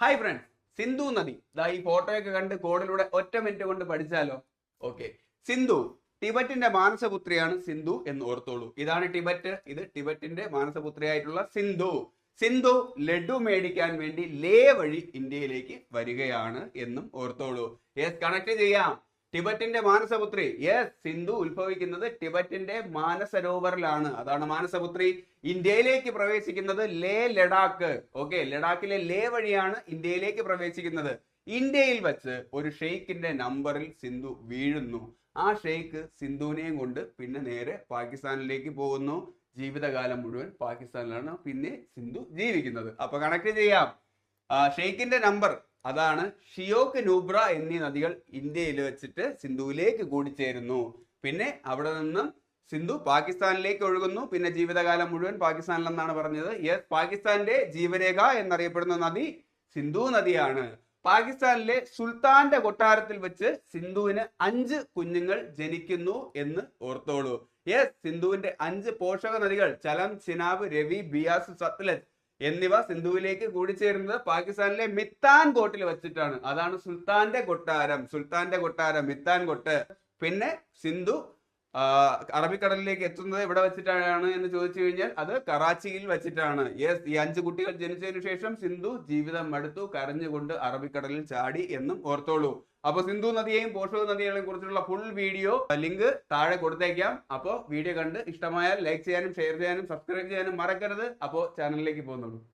Hi friends, Sindhu നദി ദാ ഈ ഫോട്ടോയൊക്കെ കണ്ട് കോഡിലൂടെ ഒറ്റ മിനിറ്റ് കൊണ്ട് പഠിച്ചാലോ? ഓക്കെ. സിന്ധു ടിബറ്റിന്റെ മാനസപുത്രിയാണ് സിന്ധു എന്ന് ഓർത്തോളൂ. ഇതാണ് ടിബറ്റ്, ഇത് ടിബറ്റിന്റെ മാനസപുത്രിയായിട്ടുള്ള സിന്ധു. സിന്ധു ലഡു മേടിക്കാൻ വേണ്ടി ലേ വഴി ഇന്ത്യയിലേക്ക് വരികയാണ് എന്നും ഓർത്തോളൂ. യെസ്, കണക്ട് ചെയ്യാം. ടിബറ്റിന്റെ മാനസപുത്രി, യെസ്, സിന്ധു ഉത്ഭവിക്കുന്നത് ടിബറ്റിന്റെ മാനസരോവറിലാണ്. അതാണ് മാനസപുത്രി. ഇന്ത്യയിലേക്ക് പ്രവേശിക്കുന്നത് ലേ ലഡാക്ക്. ഓക്കെ, ലഡാക്കിലെ ലേ വഴിയാണ് ഇന്ത്യയിലേക്ക് പ്രവേശിക്കുന്നത്. ഇന്ത്യയിൽ വെച്ച് ഒരു ഷെയ്ഖിന്റെ നമ്പറിൽ സിന്ധു വീഴുന്നു. ആ ഷെയ്ഖ് സിന്ധുവിനെയും കൊണ്ട് പിന്നെ നേരെ പാകിസ്ഥാനിലേക്ക് പോകുന്നു. ജീവിതകാലം മുഴുവൻ പാകിസ്ഥാനിലാണ് പിന്നെ സിന്ധു ജീവിക്കുന്നത്. അപ്പൊ കണക്ട് ചെയ്യാം. ഷെയ്ഖിന്റെ നമ്പർ അതാണ് ഷിയോക്ക്, നൂബ്ര എന്നീ നദികൾ ഇന്ത്യയിൽ വെച്ചിട്ട് സിന്ധുവിലേക്ക് കൂടിച്ചേരുന്നു. പിന്നെ അവിടെ നിന്നും സിന്ധു പാകിസ്ഥാനിലേക്ക് ഒഴുകുന്നു. പിന്നെ ജീവിതകാലം മുഴുവൻ പാകിസ്ഥാനിലെന്നാണ് പറഞ്ഞത്. യെസ്, പാകിസ്ഥാന്റെ ജീവരേഖ എന്നറിയപ്പെടുന്ന നദി സിന്ധു നദിയാണ്. പാകിസ്ഥാനിലെ സുൽത്താന്റെ കൊട്ടാരത്തിൽ വെച്ച് സിന്ധുവിന് 5 കുഞ്ഞുങ്ങൾ ജനിക്കുന്നു എന്ന് ഓർത്തോളൂ. യെസ്, സിന്ധുവിന്റെ 5 പോഷക നദികൾ ചലം, ചിനാബ്, രവി, ബിയാസ്, സത്ലജ് എന്നിവ സിന്ധുവിലേക്ക് കൂടിച്ചേരുന്നത് പാകിസ്ഥാനിലെ മിത്താൻ കോട്ടിൽ വെച്ചിട്ടാണ്. അതാണ് സുൽത്താന്റെ കൊട്ടാരം. മിത്താൻ കൊട്ട്. പിന്നെ സിന്ധു അറബിക്കടലിലേക്ക് എത്തുന്നത് എവിടെ വെച്ചിട്ടാണ് എന്ന് ചോദിച്ചു കഴിഞ്ഞാൽ അത് കറാച്ചിയിൽ വെച്ചിട്ടാണ്. യെസ്, ഈ 5 കുട്ടികൾ ജനിച്ചതിനു ശേഷം സിന്ധു ജീവിതം മടുത്തു കരഞ്ഞുകൊണ്ട് അറബിക്കടലിൽ ചാടി എന്നും ഓർത്തോളൂ. അപ്പൊ സിന്ധു നദിയെയും പോഷക നദികളെയും കുറിച്ചുള്ള ഫുൾ വീഡിയോ ലിങ്ക് താഴെ കൊടുത്തേക്കാം. അപ്പോൾ വീഡിയോ കണ്ട് ഇഷ്ടമായാൽ ലൈക്ക് ചെയ്യാനും ഷെയർ ചെയ്യാനും സബ്സ്ക്രൈബ് ചെയ്യാനും മറക്കരുത്. അപ്പോൾ ചാനലിലേക്ക് പോകുന്നുള്ളൂ.